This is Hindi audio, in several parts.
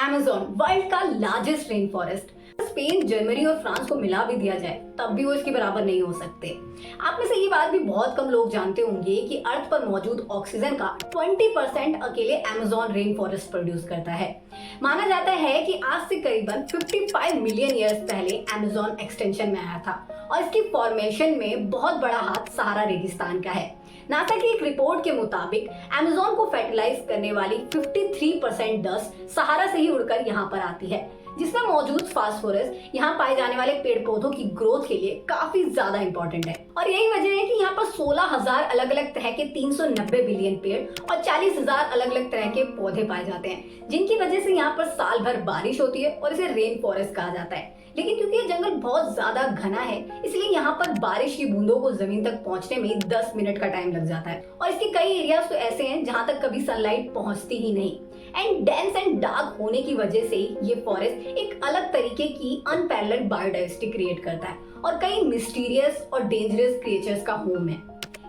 अमेज़न वर्ल्ड का largest rain forest. Spain, Germany और फ्रांस को मिला भी दिया जाए तब भी वो इसके बराबर नहीं हो सकते। आप में से ये बात भी बहुत कम लोग जानते होंगे कि अर्थ पर मौजूद ऑक्सीजन का 20% अकेले अमेज़न रेन फॉरेस्ट प्रोड्यूस करता है। माना जाता है कि आज से करीबन 55 मिलियन ईयर्स पहले अमेज़न एक्सटेंशन में आया था और इसकी फॉर्मेशन में बहुत बड़ा हाथ सहारा रेगिस्तान का है। नासा की एक रिपोर्ट के मुताबिक अमेज़न को फर्टिलाइज करने वाली 53% डस्ट सहारा से ही उड़कर यहाँ पर आती है, जिसमें मौजूद फास्फोरस यहाँ पाए जाने वाले पेड़ पौधों की ग्रोथ के लिए काफी ज्यादा इंपॉर्टेंट है। और यही वजह है कि यहाँ पर 16,000 अलग अलग तरह के 390 बिलियन पेड़ और 40,000 अलग अलग तरह के पौधे पाए जाते हैं, जिनकी वजह से यहाँ पर साल भर बारिश होती है और इसे रेन फॉरेस्ट कहा जाता है। लेकिन क्योंकि ये जंगल बहुत ज्यादा घना है, इसलिए यहाँ पर बारिश की बूंदों को जमीन तक पहुँचने में 10 मिनट का टाइम लग जाता है। और इसके कई एरियाज तो ऐसे हैं जहाँ तक कभी सनलाइट पहुँचती ही नहीं। एंड डेंस एंड डार्क होने की वजह से ये फॉरेस्ट एक अलग तरीके की अनपैरेलल्ड बायोडाइवर्सिटी क्रिएट करता है और कई मिस्टीरियस और डेंजरस क्रिएचर्स का होम है।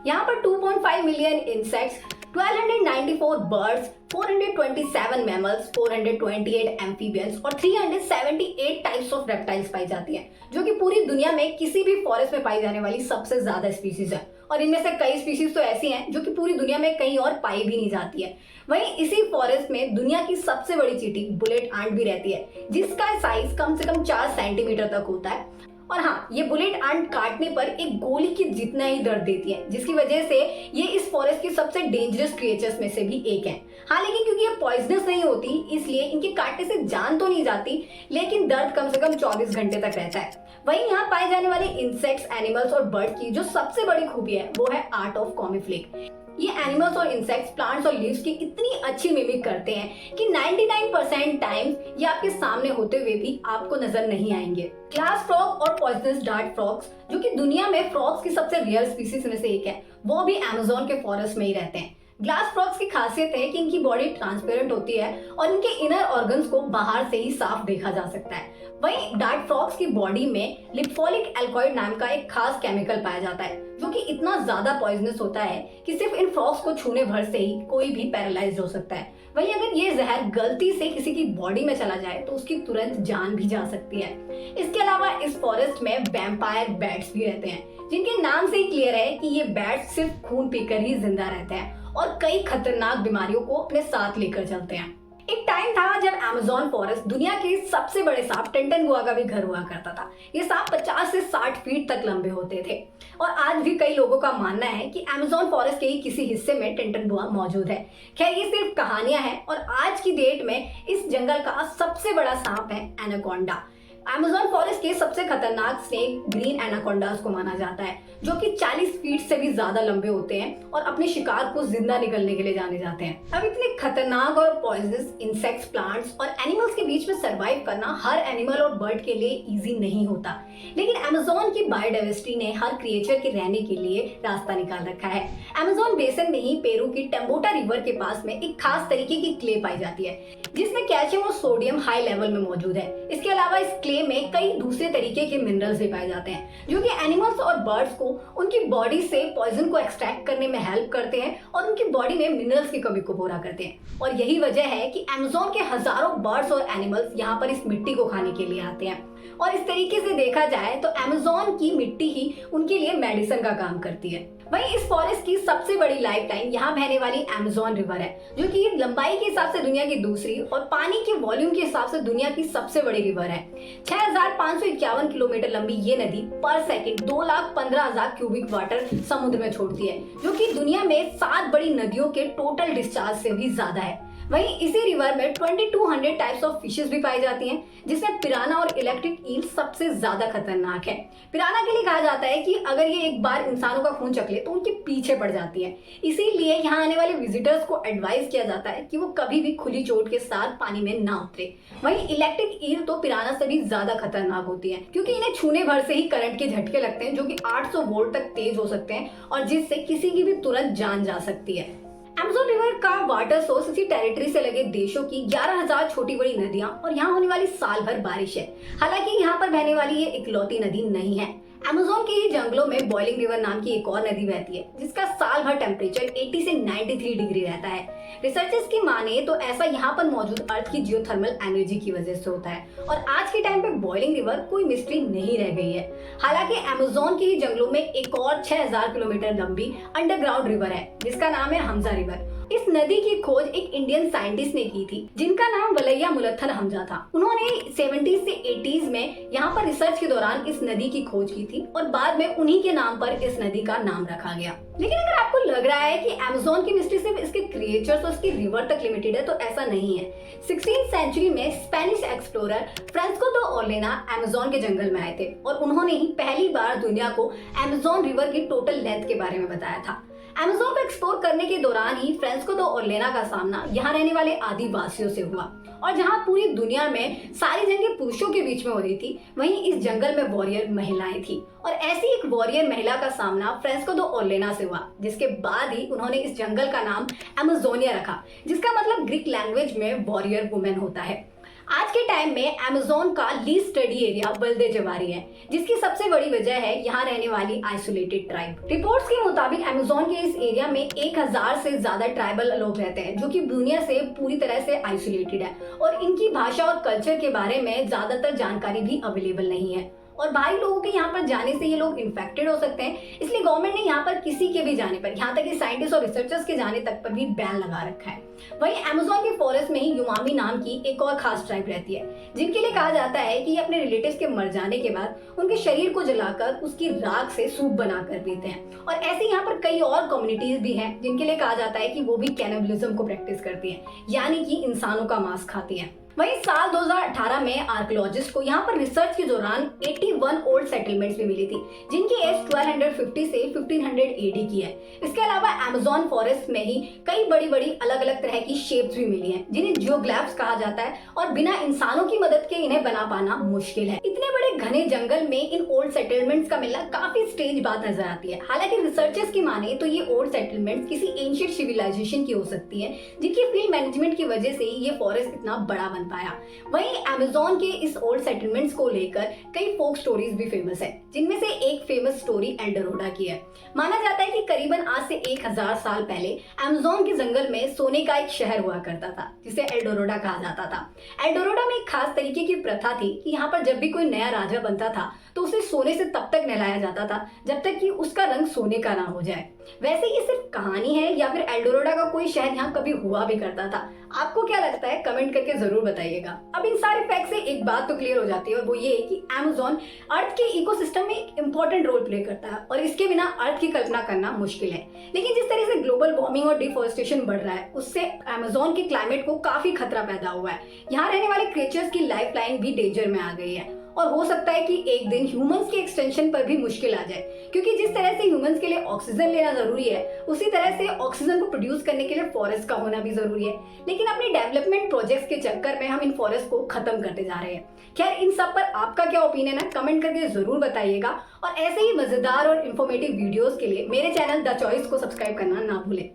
यहाँ पर 2.5 million insects, 1294 birds, 427 mammals, 428 amphibians और 378 टाइप्स ऑफ रेप्टाइल्स पाई जाती हैं, जो कि पूरी दुनिया में किसी भी फॉरेस्ट में पाई जाने वाली सबसे ज्यादा स्पीसीज है। और इनमें से कई स्पीसीज तो ऐसी हैं जो कि पूरी दुनिया में कहीं और पाई भी नहीं जाती है। वहीं इसी फॉरेस्ट में दुनिया की सबसे बड़ी चींटी बुलेट आंट भी रहती है, जिसका साइज कम से कम 4 सेंटीमीटर तक होता है। और हाँ, ये बुलेट आंट काटने पर एक गोली के जितना ही दर्द देती है, जिसकी वजह से ये इस फॉरेस्ट की सबसे डेंजरस क्रिएचर्स में से भी एक है। हाँ, लेकिन क्योंकि ये पॉइजनस नहीं होती, इसलिए इनके काटने से जान तो नहीं जाती, लेकिन दर्द कम से कम 24 घंटे तक रहता है। वहीं यहाँ पाए जाने वाले इंसेक्ट्स, एनिमल्स और बर्ड की जो सबसे बड़ी खूबी है वो है आर्ट ऑफ कॉमिफ्लिक। ये एनिमल्स और इंसेक्ट्स, प्लांट्स और लीव्स की इतनी अच्छी मिमिक करते हैं कि 99% टाइम्स ये आपके सामने होते हुए भी आपको नजर नहीं आएंगे। ग्लास फ्रॉग और पॉइजनस डार्ट फ्रॉग्स, जो कि दुनिया में फ्रॉग्स की सबसे रेयर स्पीसीज में से एक है, वो भी अमेज़न के फॉरेस्ट में ही रहते हैं। ग्लास फ्रॉग्स की खासियत है कि इनकी बॉडी ट्रांसपेरेंट होती है और इनके इनर ऑर्गन्स को बाहर से ही साफ देखा जा सकता है। वहीं डार्ट फ्रॉग्स की बॉडी में लिपोलिक एल्कोहॉइड नाम का एक खास केमिकल पाया जाता है, जो कि इतना ज्यादा पॉइजनस होता है कि सिर्फ इन फ्रॉग्स को छूने भर से ही कोई भी पैरालाइज्ड हो सकता है। वहीं अगर ये जहर गलती से किसी की बॉडी में चला जाए तो उसकी तुरंत जान भी जा सकती है। इसके अलावा इस फॉरेस्ट में वैम्पायर बैट्स भी रहते हैं, जिनके नाम से ही क्लियर है कि ये बैट्स सिर्फ खून पीकर ही जिंदा रहते हैं और कई खतरनाक बीमारियों को अपने साथ लेकर चलते हैं। एक टाइम था जब अमेज़न फॉरेस्ट दुनिया के सबसे बड़े सांप टिंटनबुआ का भी घर हुआ करता था। ये सांप 50 से 60 फीट तक लंबे होते थे और आज भी कई लोगों का मानना है कि अमेज़न फॉरेस्ट के ही किसी हिस्से में टिंटनबुआ मौजूद है। खैर, ये सिर्फ कहानियां हैं और आज की डेट में इस जंगल का सबसे बड़ा सांप है एनाकोंडा। अमेज़न फॉरेस्ट के सबसे खतरनाक स्नेक ग्रीन एनाकोंडास को माना जाता है, जो कि 40 फीट से भी ज्यादा लंबे होते हैं और अपने शिकार को जिंदा निगलने के लिए जाने जाते हैं। अब इतने खतरनाक और पॉइजनस इंसेक्ट्स, प्लांट्स और एनिमल्स के बीच में सरवाइव करना हर एनिमल और बर्ड के लिए इजी नहीं होता, लेकिन अमेज़न की बायोडाइवर्सिटी ने हर क्रिएचर के रहने के लिए रास्ता निकाल रखा है। अमेज़न बेसिन में ही पेरू की टेम्बोटा रिवर के पास में एक खास तरीके की क्ले पाई जाती है, जिसमें कैल्शियम और सोडियम हाई लेवल में मौजूद है। इसके अलावा इस क्ले में कई दूसरे तरीके के मिनरल्स भी पाए जाते हैं, जो कि एनिमल्स और बर्ड्स को उनकी बॉडी से पॉइजन को एक्सट्रैक्ट करने में हेल्प करते हैं और उनकी बॉडी में मिनरल्स की कमी को पूरा करते हैं। और यही वजह है कि अमेज़न के हजारों बर्ड्स और एनिमल्स यहाँ पर इस मिट्टी को खाने के लिए आते हैं। और इस तरीके से देखा जाए तो अमेज़न की मिट्टी ही उनके लिए मेडिसिन का काम करती है। वहीं इस फॉरेस्ट की सबसे बड़ी लाइफ लाइन यहाँ बहने वाली अमेज़न रिवर है, जो कि लंबाई के हिसाब से दुनिया की दूसरी और पानी के वॉल्यूम के हिसाब से दुनिया की सबसे बड़ी रिवर है। 6,551 किलोमीटर लंबी ये नदी पर सेकंड 2,15,000 क्यूबिक वाटर समुद्र में छोड़ती है, जो कि दुनिया में 7 बड़ी नदियों के टोटल डिस्चार्ज से भी ज्यादा है। वहीं इसी रिवर में 2200 टाइप्स ऑफ फिशेस भी पाई जाती हैं, जिसमें पिराना और इलेक्ट्रिक ईल सबसे ज्यादा खतरनाक है। पिराना के लिए कहा जाता है कि अगर ये एक बार इंसानों का खून चख ले तो उनके पीछे पड़ जाती है, इसीलिए यहाँ आने वाले विजिटर्स को एडवाइस किया जाता है कि वो कभी भी खुली चोट के साथ पानी में ना उतरे। वहीं इलेक्ट्रिक ईल तो पिराना से भी ज्यादा खतरनाक होती है, क्योंकि इन्हें छूने भर से ही करंट के झटके लगते हैं, जो कि 800 वोल्ट तक तेज हो सकते हैं और जिससे किसी की भी तुरंत जान जा सकती है। अमेज़न रिवर का वाटर सोर्स इसी टेरिटरी से लगे देशों की 11,000 छोटी बड़ी नदियां और यहाँ होने वाली साल भर बारिश है। हालांकि यहाँ पर बहने वाली ये इकलौती नदी नहीं है। अमेज़न के ही जंगलों में बॉइलिंग रिवर नाम की एक और नदी बहती है जिसका साल भर टेम्परेचर 80 से 93 डिग्री रहता है। रिसर्चर्स की माने तो ऐसा यहाँ पर मौजूद अर्थ की जियोथर्मल एनर्जी की वजह से होता है और आज के टाइम पे बॉइलिंग रिवर कोई मिस्ट्री नहीं रह गई है। हालांकि अमेज़न के ही जंगलों में एक और 6000 किलोमीटर लंबी अंडरग्राउंड रिवर है जिसका नाम है हमजा रिवर। इस नदी की खोज एक इंडियन साइंटिस्ट ने की थी जिनका नाम वलैया मुलत्थल हमजा था। उन्होंने 70s से 80s में यहाँ पर रिसर्च के दौरान इस नदी की खोज की थी और बाद में उन्हीं के नाम पर इस नदी का नाम रखा गया। लेकिन अगर आपको लग रहा है कि अमेज़न की मिस्ट्री सिर्फ इसके क्रिएचर्स और इसकी रिवर तक लिमिटेड है तो ऐसा नहीं है। 16th सेंचुरी में Spanish explorer Francisco de Orellana Amazon के जंगल में आए थे और उन्होंने ही पहली बार दुनिया को अमेज़न रिवर की टोटल लेंथ के बारे में बताया था। अमेज़न को एक्सप्लोर करने के दौरान ही फ्रांसिस्को द ओर्लेना का सामना यहाँ रहने वाले आदिवासियों से हुआ और जहाँ पूरी दुनिया में सारी जंगें पुरुषों के बीच में हो रही थी वहीं इस जंगल में वॉरियर महिलाएं थी और ऐसी एक वॉरियर महिला का सामना फ्रांसिस्को द ओर्लेना से हुआ जिसके बाद ही उन्होंने इस जंगल का नाम अमेज़ोनिया रखा जिसका मतलब ग्रीक लैंग्वेज में वॉरियर वुमेन होता है। आज के टाइम में अमेज़न का लीस्ट स्टडी एरिया बल्दे जवारी है जिसकी सबसे बड़ी वजह है यहाँ रहने वाली आइसोलेटेड ट्राइब। रिपोर्ट्स के मुताबिक अमेज़न के इस एरिया में 1000 से ज्यादा ट्राइबल लोग रहते हैं जो कि दुनिया से पूरी तरह से आइसोलेटेड है और इनकी भाषा और कल्चर के बारे में ज्यादातर जानकारी भी अवेलेबल नहीं है और बाहरी लोगों के यहाँ पर जाने से ये लोग इन्फेक्टेड हो सकते हैं। इसलिए गवर्नमेंट ने यहाँ पर किसी के भी जाने पर, यहाँ तक कि साइंटिस्ट और रिसर्चर्स के जाने तक पर भी बैन लगा रखा है। वहीं अमेज़न के फॉरेस्ट में ही युमामी नाम की एक और खास ट्राइब रहती है जिनके लिए कहा जाता है कि ये अपने रिलेटिव्स के मर जाने के बाद उनके शरीर को जलाकर उसकी राख से सूप बनाकर पीते हैं और ऐसे यहाँ पर कई और कम्युनिटीज भी हैं जिनके लिए कहा जाता है कि वो भी कैनिबलिज्म को प्रैक्टिस करती है यानी कि इंसानों का मांस खाती है। वहीं साल 2018 में आर्कियोलॉजिस्ट को यहाँ पर रिसर्च के दौरान 81 ओल्ड सेटलमेंट्स भी मिली थी जिनकी एज 1250 से 1500 एडी की है। इसके अलावा अमेज़न फॉरेस्ट में ही कई बड़ी बड़ी अलग अलग तरह की शेप्स भी मिली हैं जिन्हें जियोग्लिफ्स कहा जाता है और बिना इंसानों की मदद के इन्हें बना पाना मुश्किल है। इतने बड़े घने जंगल में इन ओल्ड सेटलमेंट्स का मिलना काफी स्ट्रेंज बात नजर आती है। हालांकि रिसर्चर्स की माने तो ये ओल्ड सेटलमेंट्स किसी एंशिएंट सिविलाइजेशन की हो सकती है जिनकी फील्ड मैनेजमेंट की वजह से ये फॉरेस्ट इतना बड़ा बन पाया। वहीं अमेज़न के इस ओल्ड सेटलमेंट्स को लेकर कई फोक स्टोरीज भी फेमस है जिनमें से एक फेमस स्टोरी एल डोराडो की है। माना जाता है कि करीबन आज से 1000 साल पहले अमेज़न के जंगल में सोने का एक शहर हुआ करता था जिसे एल डोराडो कहा जाता था। एल डोराडो में एक खास तरीके की प्रथा थी कि यहाँ पर जब भी कोई नया राजा बनता था तो उसे सोने से तब तक नहलाया जाता था जब तक कि उसका रंग सोने का ना हो जाए। वैसे ये सिर्फ कहानी है या फिर एल डोराडो का कोई शहर यहाँ कभी हुआ भी करता था? आपको क्या लगता है कमेंट करके जरूर बताइएगा। अब इन सारे फैक्ट से एक बात तो क्लियर हो जाती है और वो ये कि अमेज़न अर्थ के इकोसिस्टम में एक इंपॉर्टेंट रोल प्ले करता है और इसके बिना अर्थ की कल्पना करना मुश्किल है। लेकिन जिस तरह से ग्लोबल वार्मिंग और डिफोरेस्टेशन बढ़ रहा है उससे अमेज़न के क्लाइमेट को काफी खतरा पैदा हुआ है। यहाँ रहने वाले क्रिएचर्स की लाइफ लाइन भी डेंजर में आ गई है और हो सकता है कि एक दिन ह्यूमंस के एक्सटेंशन पर भी मुश्किल आ जाए क्योंकि जिस तरह से ह्यूमंस के लिए ऑक्सीजन लेना जरूरी है उसी तरह से ऑक्सीजन को प्रोड्यूस करने के लिए फॉरेस्ट का होना भी जरूरी है। लेकिन अपने डेवलपमेंट प्रोजेक्ट्स के चक्कर में हम इन फॉरेस्ट को खत्म करते जा रहे हैं। खैर इन सब पर आपका क्या ओपिनियन है कमेंट करके जरूर बताइएगा और ऐसे ही मजेदार और इन्फॉर्मेटिव वीडियोस के लिए मेरे चैनल द चॉइस को सब्सक्राइब करना ना भूलें।